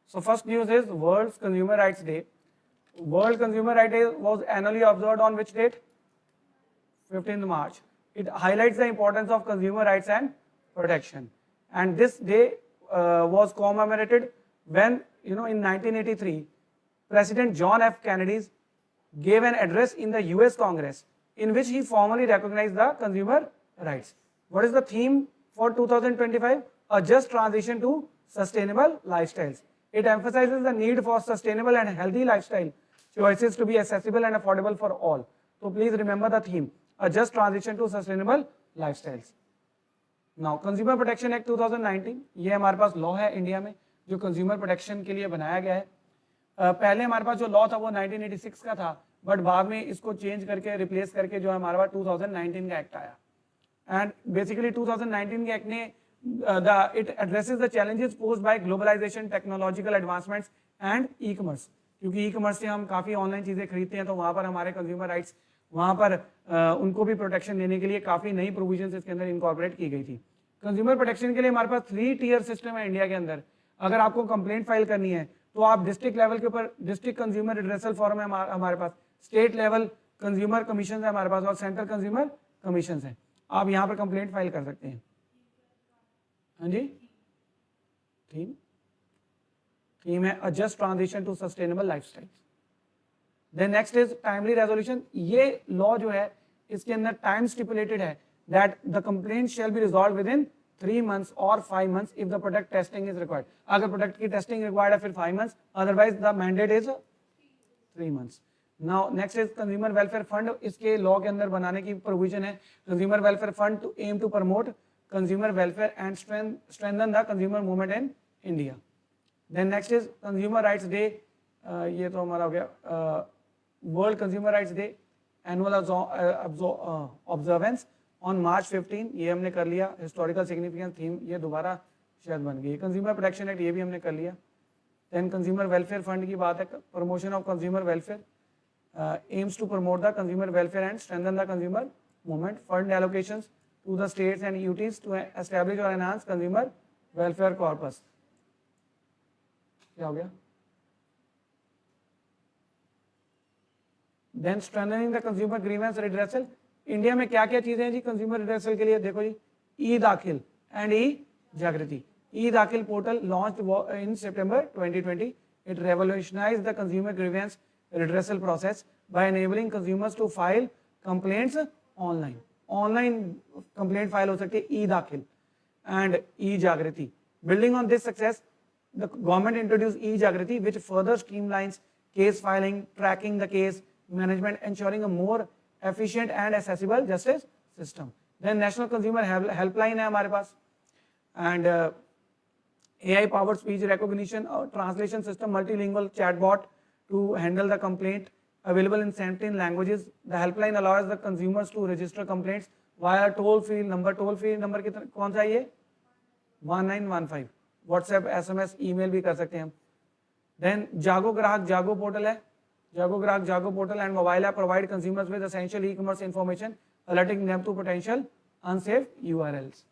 So first news is World Consumer Rights Day. World Consumer Rights Day was annually observed on which date? 15th March. It highlights the importance of consumer rights and protection. And this day was commemorated when, in 1983, President John F. Kennedy gave an address in the US Congress in which he formally recognized the consumer rights. What is the theme for 2025? A just transition to sustainable lifestyles. It emphasizes the need for sustainable and healthy lifestyle choices to be accessible and affordable for all. So please remember the theme, a just transition to sustainable lifestyles. Now, Consumer Protection Act 2019, ये हमारे पास law है India में जो consumer protection के लिए बनाया गया है. पहले हमारे पास जो लॉ था वो 1986 का था, बट बाद में इसको चेंज करके रिप्लेस करके जो हमारे पास 2019 का एक्ट आया. एंड बेसिकली 2019 के एक्ट ने it addresses the challenges posed by globalization, technological advancements and e-commerce. क्योंकि ई-कॉमर्स से हम काफ़ी ऑनलाइन चीज़ें खरीदते हैं, तो वहाँ पर हमारे कंज्यूमर राइट्स, वहाँ पर उनको भी प्रोटेक्शन देने के लिए काफ़ी नई प्रोविजंस इसके अंदर इनकॉर्पोरेट की गई थी. कंज्यूमर प्रोटेक्शन के लिए हमारे पास 3 टियर सिस्टम है इंडिया के अंदर. अगर आपको कंप्लेंट फाइल करनी है तो आप डिस्ट्रिक्ट लेवल के ऊपर डिस्ट्रिक्ट कंज्यूमर रिड्रेसल फॉरम है हमारे पास, स्टेट लेवल कंज्यूमर कमीशन है हमारे पास और सेंट्रल कंज्यूमर कमीशन है. आप यहाँ पर कंप्लेंट फाइल कर सकते हैं. हाँ जी, थीम है a just transition to sustainable lifestyle. Then next is timely resolution. ये लॉ जो है इसके अंदर टाइम स्टिपुलेटेड है that the complaint shall be resolved within 3 months और 5 months if the product testing is required. अगर product की testing required है फिर 5 months, otherwise the mandate is 3 months. Now next is consumer welfare fund. इसके law के अंदर बनाने की प्रोविजन है consumer welfare fund to aim to promote consumer welfare and strengthen the consumer movement in India. Then next is Consumer Rights Day. ये तो हमारा हो गया. World Consumer Rights Day annual observance on March 15. ये हमने कर लिया. Historical significance theme ये दोबारा शायद बन गई. Consumer Protection Act ये भी हमने कर लिया. Then Consumer Welfare Fund की बात है. Promotion of consumer welfare aims to promote the consumer welfare and strengthen the consumer movement. Fund allocations to the states and UTs to establish or enhance consumer welfare corpus. क्या हो गया? Then strengthening the consumer grievance redressal. India में क्या क्या चीजें हैं जी consumer redressal के लिए? देखो जी, ई दाखिल एंड ई जागृति. ई दाखिल portal launched in September 2020. It revolutionized the consumer grievance redressal process by enabling consumers to file complaints online. Online complaint file हो सकती है E Daakhil and E Jagriti. Building on this success the government introduced E Jagriti which further streamlines case filing, tracking the case management, ensuring a more efficient and accessible justice system. Then national consumer helpline है हमारे पास and AI powered speech recognition और translation system, multilingual chatbot to handle the complaint. Available in 17 languages. The helpline allows the consumers to register complaints via toll-free number. Toll-free number कौन सा ये? 1915. WhatsApp, SMS, email भी कर सकते हैं हम. Then जागो ग्राहक जागो पोर्टल है. जागो ग्राहक जागो portal and mobile app provide consumers with essential e-commerce information, alerting them to potential unsafe URLs.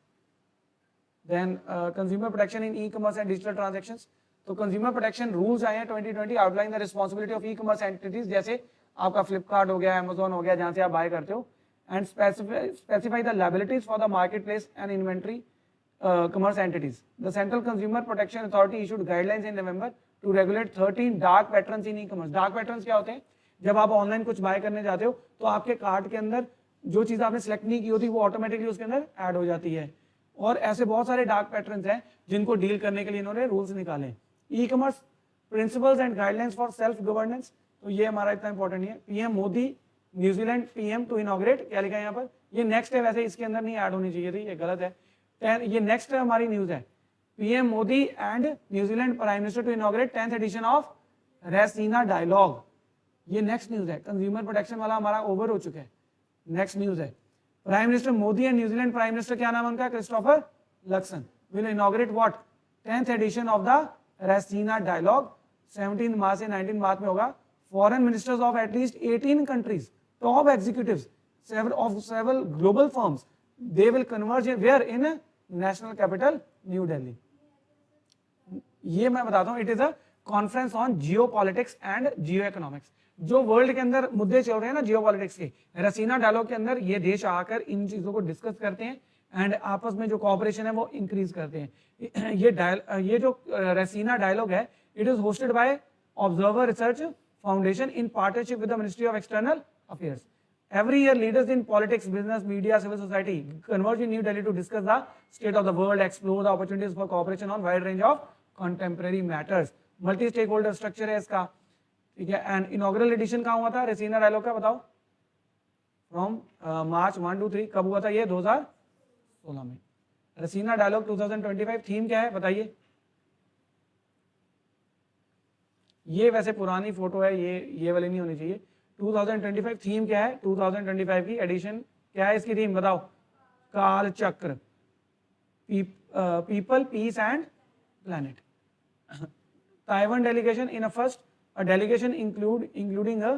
Then consumer protection in e-commerce and digital transactions. तो कंज्यूमर प्रोटेक्शन रूल्स आए हैं 2020 outline the responsibility of e commerce entities. जैसे आपका फ्लिपकार्ट हो गया, Amazon हो गया, जहां से आप बाय करते हो, and specify the liabilities for the marketplace and inventory commerce entities. The central consumer protection authority issued guidelines in November to regulate 13 dark patterns in e commerce. Dark patterns क्या होते हैं? जब आप online कुछ bye करने जाते हो तो आपके कार्ट के अंदर जो चीज आपने सेलेक्ट नहीं की होती वो ऑटोमेटिकली उसके अंदर ऐड हो जाती है. और ऐसे बहुत सारे डार्क पैटर्न्स हैं जिनको डील करने के लिए इन्होंने रूल्स निकाले. E commerce principles and guidelines for self governance. तो ये हमारा इतना इंपॉर्टेंट नहीं है. PM Modi New Zealand PM to inaugurate, क्या लिखा है यहाँ पर? ये नेक्स्ट है, वैसे इसके अंदर नहीं ऐड होनी चाहिए थी, ये गलत है. ये नेक्स्ट हमारी न्यूज है. PM Modi and New Zealand prime minister to inaugurate 10th edition of Raisina dialogue. ये नेक्स्ट न्यूज है. कंज्यूमर प्रोटेक्शन वाला हमारा ओवर हो चुका है. नेक्स्ट न्यूज है prime minister Modi and New Zealand prime minister, क्या नाम उनका? Christopher Luxon will inaugurate what? 10th edition of the Raisina dialogue. 17 मार्च से 19 मार्च में होगा. Foreign ministers of at least 18 countries, top executives of several global firms, they will converge where in a national capital New Delhi. ये मैं बताता हूँ, it is a conference on Jio politics and Jio economics. जो world के अंदर मुद्दे चल रहे हैं ना जियो पॉलिटिक्स के, रसीना डायलॉग के अंदर ये देश आकर इन चीजों को डिस्कस करते हैं एंड आपस में जो कोऑपरेशन है वो इंक्रीज करते हैं। ये जो रसीना डायलॉग है, it is hosted by observer research foundation in partnership with the Ministry of External Affairs. Every year, leaders in politics, business, media, civil society converge in New Delhi to discuss the state of the world, explore the opportunities for cooperation on wide range of contemporary matters. Multi-stakeholder structure है इसका, ठीक है। And inaugural addition कहाँ हुआ था रसीना dialogue का, बताओ? From March 1 to 3। कब हुआ था ये? 2016 में। रसीना डायलॉग 2025 थीम क्या है बताइए? ये वैसे पुरानी फोटो है, ये वाली नहीं होनी चाहिए। 2025 थीम क्या है? 2025 की एडिशन क्या है इसकी थीम बताओ? Kaal Chakra, people, peace and planet. Taiwan delegation in a first a delegation including a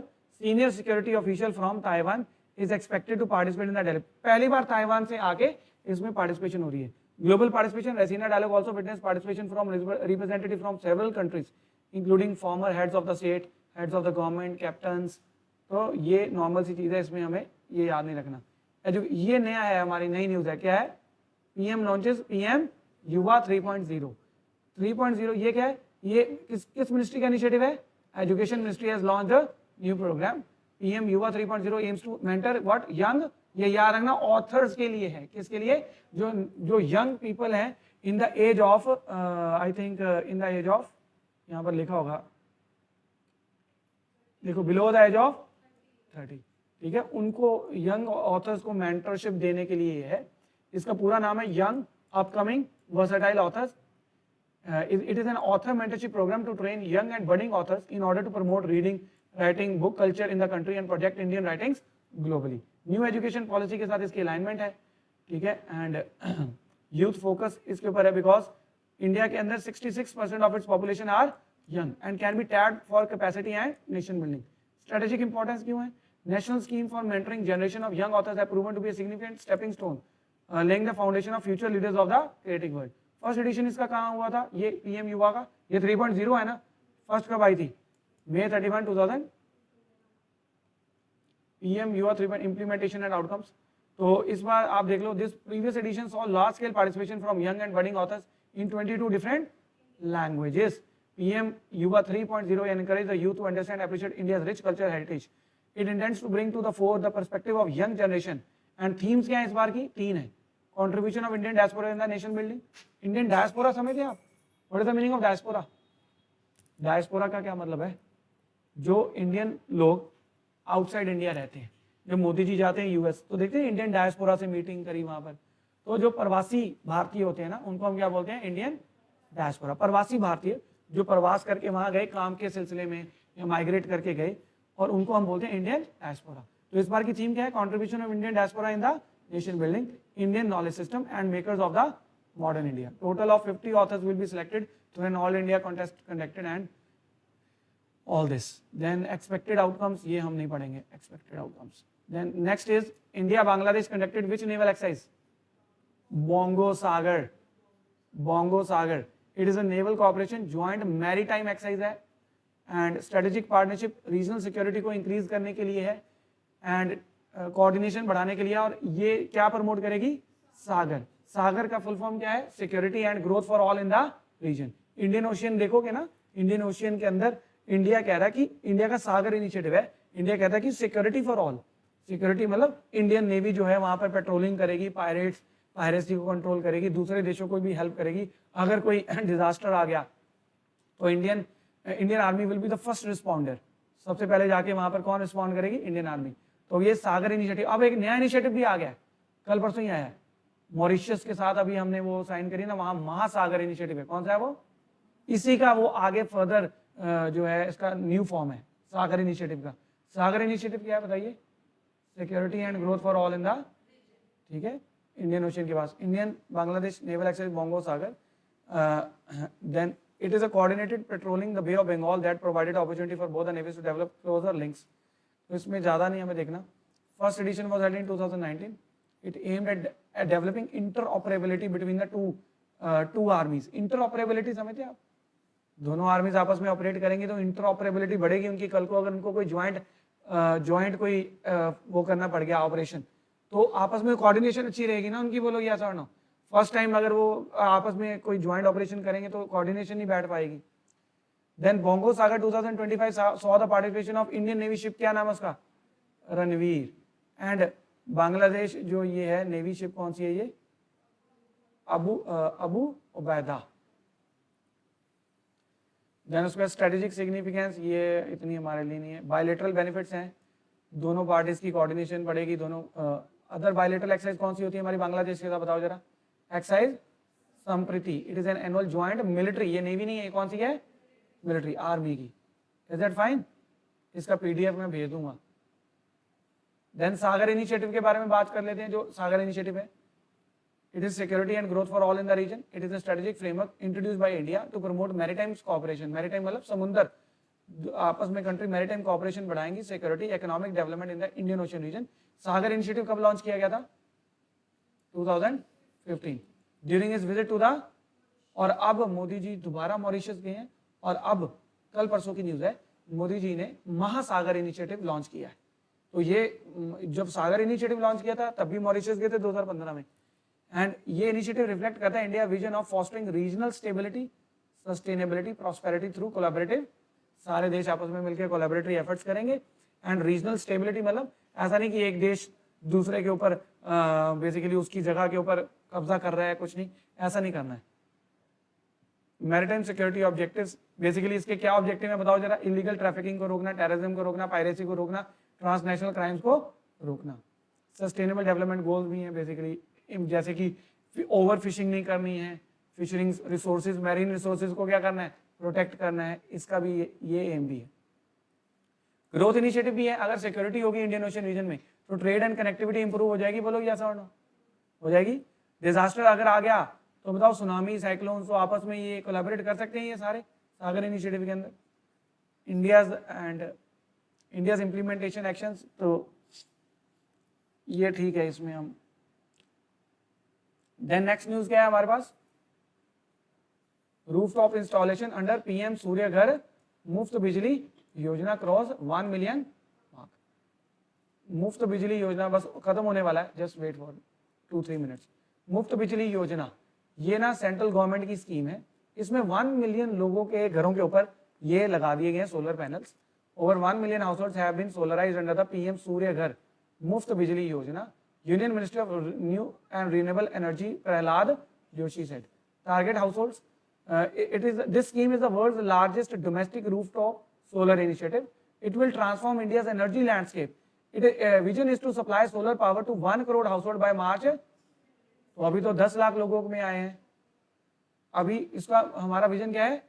senior security official from Taiwan is expected to participate in the delegation. पहली बार ताइवान से आके इसमें पार्टिसिपेशन हो रही है। Global participation, रसीना dialogue also witnessed participation from representative from several countries including former heads of the state, heads of the government, captains। तो ये normal सी चीज है, इसमें हमें ये याद नहीं रखना। ये नया है, हमारी नई न्यूज है। क्या है? PM launches PM Yuva 3.0। 3.0 ये क्या है? ये किस मिनिस्ट्री का इनिशिएटिव है? Education Ministry has launched a new program. PM Yuva 3.0 aims to mentor what young, ये याद रखना, authors के लिए है। किसके लिए? जो young people हैं in the age of I think in the age of, यहाँ पर लिखा होगा, देखो, below the age of 30, ठीक है। उनको young authors को mentorship देने के लिए है। इसका पूरा नाम है Young Upcoming Versatile Authors। It is an author mentorship program to train young and budding authors in order to promote reading, writing, book culture in the country and project Indian writings globally. New education policy के साथ इसकी alignment है, ठीक है। And youth focus इसके ऊपर है because India के अंदर 66% of its population are young and can be tapped for capacity and nation building. Strategic importance क्यों है? National scheme for mentoring generation of young authors have proven to be a significant stepping stone, laying the foundation of future leaders of the creative world. First edition इसका कहाँ हुआ था? ये PM युवा का, ये 3.0 है ना। फर्स्ट कब आई थी? May 31, 2000। PM Yuva 3. Implementation and outcomes. तो इस बार आप देख लो, this previous edition saw large scale participation from young and budding authors in 22 different languages. PM Yuva 3.0 encourage the youth to understand and appreciate India's rich cultural heritage. It intends to bring to the fore the perspective of young generation. And themes क्या है इस बार की? 3 है। Contribution of Indian diaspora in the nation building. Indian diaspora समझते हैं आप? What is the meaning of diaspora? Diaspora का क्या मतलब है? जो इंडियन लोग आउटसाइड इंडिया रहते हैं। जब मोदी जी जाते हैं यूएस तो देखते हैं इंडियन डायस्पोरा से मीटिंग करी वहां पर। तो जो प्रवासी भारतीय होते हैं ना, उनको हम क्या बोलते हैं? Indian diaspora. प्रवासी भारतीय जो प्रवास करके वहां गए काम के सिलसिले में या माइग्रेट करके गए, और उनको हम बोलते हैं इंडियन डायस्पोरा। तो इस बार की थीम क्या है? Contribution of Indian diaspora in the nation building, Indian knowledge system and makers of the modern India. Total of 50 authors will be selected through an all India contest conducted and all this. Then expected outcomes, ये हम नहीं पढ़ेंगे expected outcomes. Then next is India Bangladesh conducted which naval exercise? Bongo Sagar. Bongo Sagar. It is a naval cooperation joint maritime exercise है and strategic partnership regional security को increase करने के लिए है and कोऑर्डिनेशन बढ़ाने के लिए। और ये क्या प्रमोट करेगी? सागर। सागर का फुल फॉर्म क्या है? Security and growth for all in the region. Indian Ocean देखोगे ना, इंडियन ओशियन के अंदर इंडिया कह रहा है कि इंडिया का सागर इनिशिएटिव है। इंडिया कहता है कि सिक्योरिटी फॉर ऑल। सिक्योरिटी मतलब इंडियन नेवी जो है वहां पर पेट्रोलिंग करेगी, पायरेसी को कंट्रोल करेगी, दूसरे देशों को भी हेल्प करेगी। अगर कोई डिजास्टर आ गया तो Indian army will be the first responder. सबसे पहले जाके वहां पर कौन रिस्पॉन्ड करेगी? Indian army. तो ये सागर इनिशिएटिव। अब एक नया इनिशिएटिव भी आ गया, कल परसों ही आया है। मॉरिशस के साथ अभी हमने वो साइन करी ना, वहां महासागर इनिशिएटिव है। कौन सा है वो? इसी का वो आगे फर्दर जो है इसका न्यू फॉर्म है सागर इनिशिएटिव का। सागर इनिशिएटिव क्या है बताइए? Security and growth for all in the, ठीक है, इंडियन ओशियन के पास। Indian Bangladesh naval exercise Bongo Sagar. Then it is a coordinated patrolling the Bay of Bengal that provided opportunity for both the navies to develop closer links. तो इसमें ज़्यादा नहीं हमें देखना। First edition was held in 2019. It aimed at developing interoperability between the two armies. Interoperability समझते हैं आप? दोनों आर्मीज आपस में ऑपरेट करेंगी तो इंटरऑपरेबिलिटी बढ़ेगी उनकी। कल को अगर उनको कोई ज्वाइंट कोई वो करना पड़ गया ऑपरेशन, तो आपस में कोऑर्डिनेशन अच्छी रहेगी ना उनकी। बोलो यस और नो? फर्स्ट टाइम अगर वो आपस में कोई ज्वाइंट ऑपरेशन करेंगे तो कोऑर्डिनेशन नहीं बैठ पाएगी। Then Bongo Sagar 2025 saw the participation of Indian Navy ship, क्या नाम है उसका? रणवीर। एंड बांग्लादेश जो ये है नेवी शिप कौन सी है ये? अबू उबैदा। देन उसके स्ट्रेटेजिक सिग्निफिकेंस ये इतनी हमारे लिए नहीं है। बायलेटरल बेनिफिट्स हैं, दोनों पार्टीज की कोऑर्डिनेशन बढ़ेगी। दोनों अदर बायलेटरल एक्सरसाइज कौन सी होती है हमारी बांग्लादेश के साथ, बताओ जरा? Exercise Sampriti, it is an annual joint military, ये नेवी नहीं है, कौन सी है? मिलिट्री, आर्मी की। Is that fine? इसका पीडीएफ मैं भेज दूंगा। देन सागर इनिशिएटिव के बारे में बात कर लेते हैं। जो सागर इनिशिएटिव है, it is security and growth for all in the region. It is a strategic framework introduced by India to promote maritime cooperation. Maritime मतलब समुद्र, आपस में कंट्री मैरीटाइम कोऑपरेशन बढ़ाएंगी, security, economic development in the Indian ocean region. Sagar initiative कब launch किया गया था? 2015 during his visit to the, और अब मोदी जी दोबारा मॉरिशस गए हैं और अब कल परसों की न्यूज है, मोदी जी ने महासागर इनिशिएटिव लॉन्च किया है। तो ये जब सागर इनिशिएटिव लॉन्च किया था तब भी मॉरिशस गए थे 2015 में। एंड ये इनिशिएटिव रिफ्लेक्ट करता है India vision of fostering regional stability, sustainability, prosperity through collaborative. सारे देश आपस में मिलकर कोलैबोरेटरी एफर्ट्स करेंगे। एंड रीजनल स्टेबिलिटी मतलब ऐसा नहीं कि एक देश दूसरे के ऊपर बेसिकली उसकी जगह के ऊपर कब्जा कर रहा है, कुछ नहीं, ऐसा नहीं करना है। मैरिटाइम सिक्योरिटी ऑब्जेक्टिव्स, बेसिकली इसके क्या ऑब्जेक्टिव है बताओ जरा? इलीगल ट्रैफिकिंग को रोकना, टेररिज्म को रोकना, पायरेसी को रोकना, ट्रांसनेशनल क्राइम्स को रोकना। सस्टेनेबल डेवलपमेंट गोल्स भी हैं बेसिकली, जैसे कि ओवर फिशिंग नहीं करनी है, फिशरिंग रिसोर्सेज, मैरीन रिसोर्सेज को क्या करना है? प्रोटेक्ट करना है। इसका भी ये एम भी है। ग्रोथ इनिशिएटिव भी है। अगर सिक्योरिटी होगी इंडियन ओशन रीजन में तो ट्रेड एंड कनेक्टिविटी इंप्रूव हो जाएगी। बोलो यस और नो? हो जाएगी। डिजास्टर अगर आ गया तो बताओ, सुनामी, साइक्लोन, तो आपस में ये कोलैबोरेट कर सकते हैं ये सारे सागर इनिशिएटिव के अंदर। इंडियाज इंप्लीमेंटेशन एक्शंस, तो ये ठीक है इसमें हम। देन नेक्स्ट न्यूज क्या है हमारे पास? Rooftop installation under PM Surya Ghar Muft Bijli योजना क्रॉस 1 मिलियन मार्क। मुफ्त बिजली योजना बस खत्म होने वाला है, जस्ट वेट फॉर 2-3 मिनट्स। मुफ्त बिजली योजना ये ना सेंट्रल गवर्नमेंट की स्कीम है। इसमें 1 मिलियन लोगों के घरों के ऊपर ये लगा दिए गए solar panels. Over 1 million households have been solarised under the PM Surya Ghar Muft Bijli Yojana. Union ministry of new and renewable energy Pralhad Joshi said target households. This scheme is the world's largest domestic rooftop solar initiative. It will transform India's energy landscape. Its vision is to supply solar power to 1 crore household by March। तो अभी तो 10 लाख लोगों में आए हैं। अभी इसका हमारा विजन क्या है?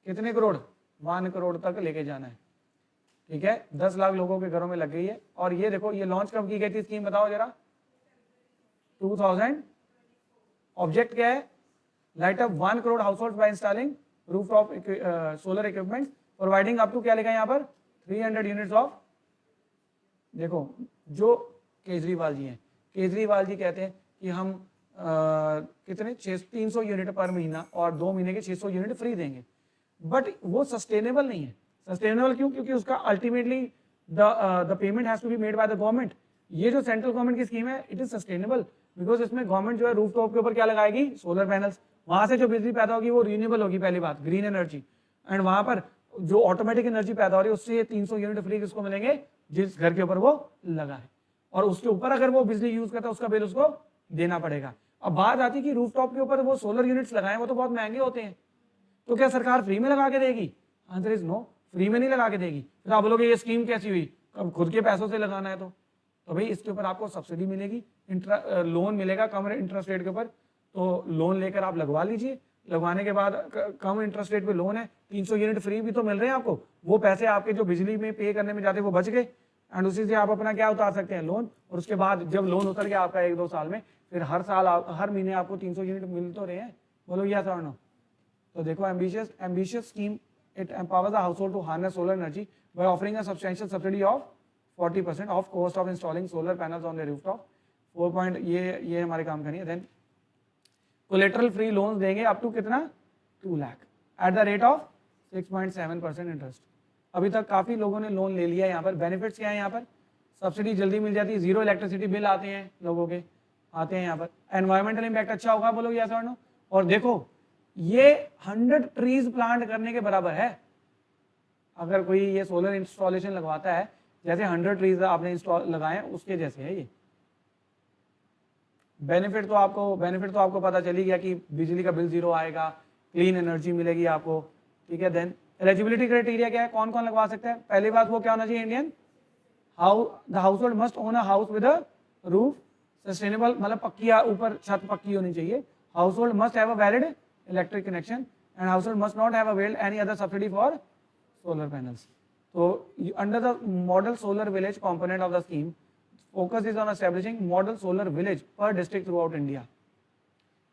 कितने करोड़? 1 करोड़ तक लेके जाना है। ठीक है, 10 लाख लोगों के घरों में लग गई है। और ये देखो, ये लॉन्च कब की गई थी स्कीम, बताओ जरा? 2000। ऑब्जेक्ट क्या है? Light up 1 crore household by installing rooftop solar equipment, providing up to क्या लिखा है यहाँ पर? 300 यूनिट्स ऑफ। देखो जो केजरीवाल जी हैं, केजरीवाल जी कहते हैं कि हम कितने 300 यूनिट पर महीना और 2 महीने के 600 यूनिट फ्री देंगे। बट वो सस्टेनेबल नहीं है। सस्टेनेबल क्यों? क्योंकि उसका ultimately the payment has to be made by the government. ये जो सेंट्रल गवर्नमेंट की स्कीम है, इट इज सस्टेनेबल बिकॉज इसमें गवर्नमेंट जो है रूफटॉप के ऊपर क्या लगाएगी? Solar panels. वहां से जो बिजली पैदा होगी वो रिन्यूएबल होगी, पहली बात ग्रीन एनर्जी। एंड वहां पर जो ऑटोमेटिक एनर्जी पैदा हो रही है उससे 300 यूनिट फ्री किसको मिलेंगे? जिस घर के ऊपर वो लगा है। और उसके ऊपर अगर वो बिजली यूज करता है उसका बिल उसको देना पड़ेगा। अब बात आती है कि रूफटॉप के ऊपर वो सोलर यूनिट्स लगाए, वो तो बहुत महंगे होते हैं, तो क्या सरकार फ्री में लगा के देगी? आंसर इज नो, फ्री में नहीं लगा के देगी। फिर आप बोलोगे ये स्कीम कैसी हुई? अब खुद के पैसों से लगाना है तो भाई इसके ऊपर आपको सब्सिडी मिलेगी, लोन मिलेगा कम इंटरेस्ट रेट के ऊपर। तो लोन लेकर आप लगवा लीजिए। लगवाने के बाद कम इंटरेस्ट रेट पे लोन है, 300 यूनिट फ्री भी तो मिल रहे हैं आपको। वो पैसे आपके जो बिजली में पे करने में जाते वो बच गए, एंड उसी से आप अपना क्या उतार सकते हैं? लोन। और उसके बाद जब लोन उतर गया आपका 1-2 साल में, फिर हर महीने आपको 300 यूनिट मिल तो रहे हैं। बोलो यस और नो? तो देखो, ambitious scheme, it empowers the household to harness solar energy by offering a substantial subsidy of 40% of cost of installing solar panels on the rooftop. 4 point ये हमारे काम करनी है। देन कोलेटरल फ्री लोन्स देंगे up to कितना? 2 lakh. At the rate of 6.7% interest. अभी तक काफी लोगों ने लोन ले लिया है। यहाँ पर बेनिफिट्स क्या है, यहाँ पर सब्सिडी जल्दी मिल जाती है, जीरो इलेक्ट्रिसिटी बिल आते हैं लोगों के, आते हैं यहाँ पर। एनवायरमेंटल इम्पैक्ट अच्छा होगा, बोलोगे यस और नो। और देखो ये 100 ट्रीज प्लांट करने के बराबर है। अगर कोई ये सोलर इंस्टॉलेशन लगवाता है, जैसे 100 ट्रीज आपने इंस्टॉल लगाए उसके जैसे है ये। बेनिफिट तो आपको पता चली गया कि बिजली का बिल जीरो आएगा, क्लीन एनर्जी मिलेगी आपको, ठीक है। देन एलिजिबिलिटी क्राइटेरिया क्या है, कौन कौन लगवा सकता है। पहली बात वो क्या होना चाहिए, Indian the house hold must own a house with a roof, sustainable, मतलब पक्की, ऊपर छत पक्की होनी चाहिए। House hold must have a valid electric connection and house hold must not have availed any other subsidy for solar panels. So under the model solar village component of the scheme, focus is on establishing model solar village per district throughout India.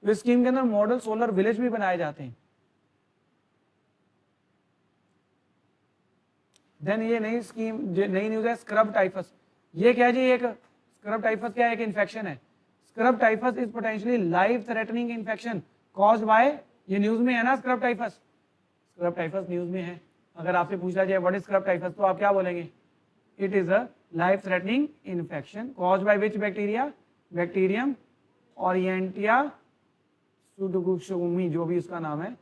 इस scheme के अंदर model solar village भी बनाए जाते हैं। Then ये नई scheme, नई न्यूज है स्क्रब टाइफस। ये क्या है जी, एक स्क्रब टाइफस क्या है, एक इन्फेक्शन है। Scrub typhus is potentially life threatening infection caused bye, ये न्यूज में है ना scrub typhus, scrub typhus news में है। अगर आपसे पूछा जाए व्हाट इज स्क्रब टाइफस तो आप क्या बोलेंगे, it is a life threatening infection caused by which bacteria, bacterium Orientia सुडोगुशोमी, जो भी उसका नाम है,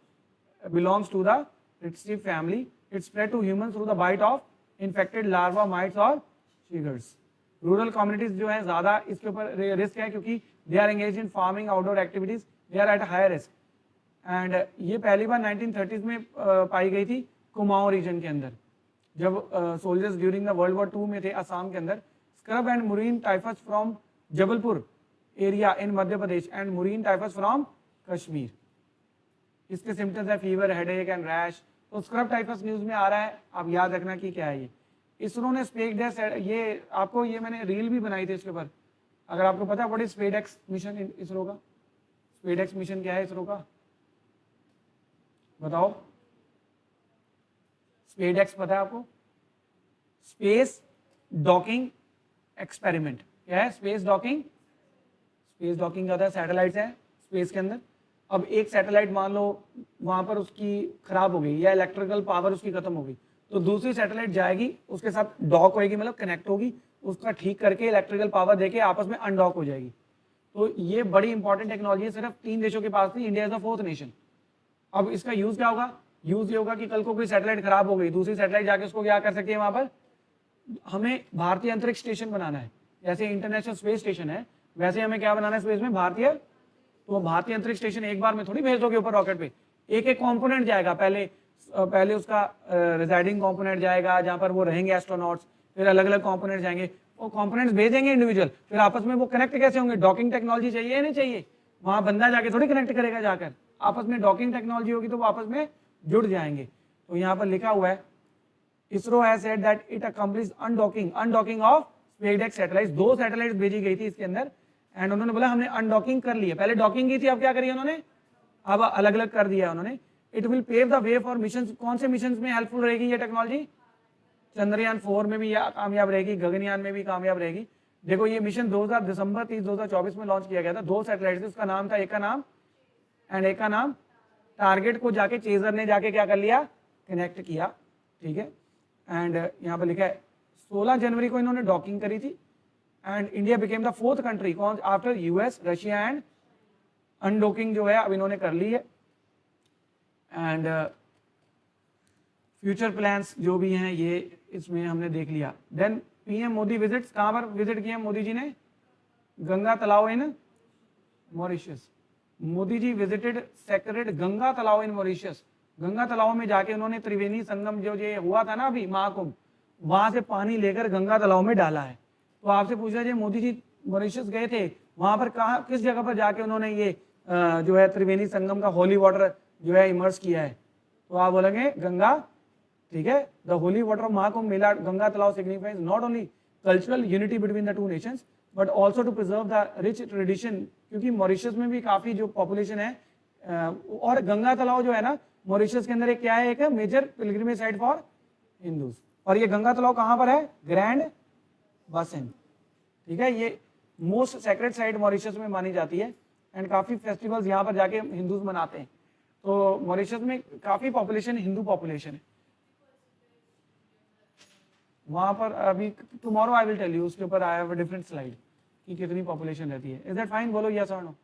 belongs to the Rickettsiae family. It spread to humans through the bite of infected larva, mites और चिगर्स। रूरल कम्युनिटीज जो है ज्यादा इसके ऊपर रिस्क है, क्योंकि they are engage in farming, outdoor activities, they are at higher risk. And ये पहली बार 1930s में पाई गई थी कुमाऊं रीजन के अंदर, जब soldiers during the world war 2 में थे असम के अंदर। Scrub and मुरीन typhus from Jabalpur area in Madhya Pradesh and मुरीन typhus from Kashmir. इसके सिम्टम्स है फीवर, हेडेक एंड रैश। तो स्क्रब टाइफस न्यूज में आ रहा है, आप याद रखना कि क्या है ये। इसरो ने स्पेडेक्स, ये आपको, ये मैंने रील भी बनाई थी इसके ऊपर। अगर आपको पता है what is SpaDeX mission ISRO का, स्पेडेक्स मिशन क्या है इसरो का, बताओ। स्पेडेक्स पता है आपको, स्पेस डॉकिंग एक्सपेरिमेंट। क्या है स्पेस डॉकिंग, स्पेस डॉकिंग क्या होता है, सैटेलाइट्स है स्पेस के अंदर। अब एक सैटेलाइट मान लो वहां पर उसकी खराब हो गई या इलेक्ट्रिकल पावर उसकी खत्म हो गई, तो दूसरी सैटेलाइट जाएगी, उसके साथ डॉक होगी, मतलब कनेक्ट होगी, उसका ठीक करके इलेक्ट्रिकल पावर देके आपस में अनडॉक हो जाएगी। तो ये बड़ी इंपॉर्टेंट टेक्नोलॉजी है, सिर्फ 3 देशों के पास थी, India is the 4th nation. अब इसका यूज क्या होगा, यूज ये होगा कि कल को कोई सैटेलाइट खराब हो गई, दूसरी सैटेलाइट जाके उसको क्या कर सकती है, वहां पर हमें भारतीय अंतरिक्ष स्टेशन बनाना है, जैसे इंटरनेशनल स्पेस स्टेशन है, वैसे हमें क्या बनाना है स्पेस में, भारतीय। तो भारतीय अंतरिक्ष स्टेशन एक बार में थोड़ी भेज दोगे ऊपर रॉकेट पे, एक एक कंपोनेंट जाएगा। पहले उसका रिजाइडिंग कंपोनेंट जाएगा जहां पर वो रहेंगे एस्ट्रोनॉट्स, फिर अलग अलग कंपोनेंट जाएंगे, वो कंपोनेंट्स भेजेंगे इंडिविजुअल, फिर आपस में वो कनेक्ट कैसे होंगे, डॉकिंग टेक्नोलॉजी चाहिए या नहीं चाहिए, वहां बंदा जाके थोड़ी कनेक्ट करेगा जाकर, आपस में डॉकिंग टेक्नोलॉजी होगी तो वो आपस में जुड़ जाएंगे। तो यहाँ पर लिखा हुआ है ISRO has said that it accomplish undocking of SpaceX satellites. 2 satellites भेजी गई थी इसके अंदर, एंड उन्होंने बोला हमने अनडॉकिंग कर ली है। पहले डॉकिंग की थी, अब क्या करी उन्होंने, अब अलग अलग कर दिया उन्होंने। It will pave the way for mission. कौन से मिशन में हेल्पफुल रहेगी ये टेक्नोलॉजी, चंद्रयान 4 में भी कामयाब रहेगी, गगनयान में भी कामयाब रहेगी। देखो ये मिशन दिसंबर 30, 2024 में लॉन्च किया गया था। 2 सैटेलाइट, उसका नाम था, एक का नाम एंड एक का नाम टारगेट को जाके चेजर ने जाके क्या कर लिया, कनेक्ट किया, ठीक है। एंड यहाँ पर लिखा है 16 जनवरी को इन्होंने डॉकिंग करी थी and India became the 4th country after US, Russia and undocking जो है अब इन्होंने कर ली है। एंड फ्यूचर प्लान्स जो भी हैं ये इसमें हमने देख लिया। देन पीएम मोदी विजिट्स, कहां पर विजिट किया मोदी जी ने, Ganga Talab in Mauritius. Modi ji visited sacred Ganga Talab in Mauritius. Ganga तालाब में जाके उन्होंने त्रिवेणी संगम जो ये हुआ था ना अभी महाकुंभ, वहां से पानी लेकर गंगा तालाब में डाला है। तो आपसे पूछा जाए मोदी जी मॉरिशस गए थे, वहां पर कहाँ, किस जगह पर जाके उन्होंने ये जो है त्रिवेणी संगम का होली वाटर जो है इमर्स किया है, तो आप बोलेंगे गंगा, ठीक है। The holy water of Mahakumbh Mela Ganga Talao signifies not only cultural unity between the 2 nations but also to preserve the rich tradition, क्योंकि मॉरिशस में भी काफी जो पॉपुलेशन है, और गंगा तालाब जो है ना मॉरिशस के अंदर एक क्या है, एक major pilgrimage site for Hindus. और ये गंगा तालाब कहाँ पर है, ग्रैंड बासिन, ठीक है। ये मोस्ट सेक्रेड साइट मॉरिशस में मानी जाती है एंड काफी फेस्टिवल्स यहाँ पर जाके हिंदूज मनाते हैं। तो मॉरिशस में काफी पॉपुलेशन हिंदू पॉपुलेशन है वहां पर। अभी tomorrow I will tell you, उसके ऊपर I have a different slide कि कितनी पॉपुलेशन रहती है। Is that fine? बोलो यस और नो।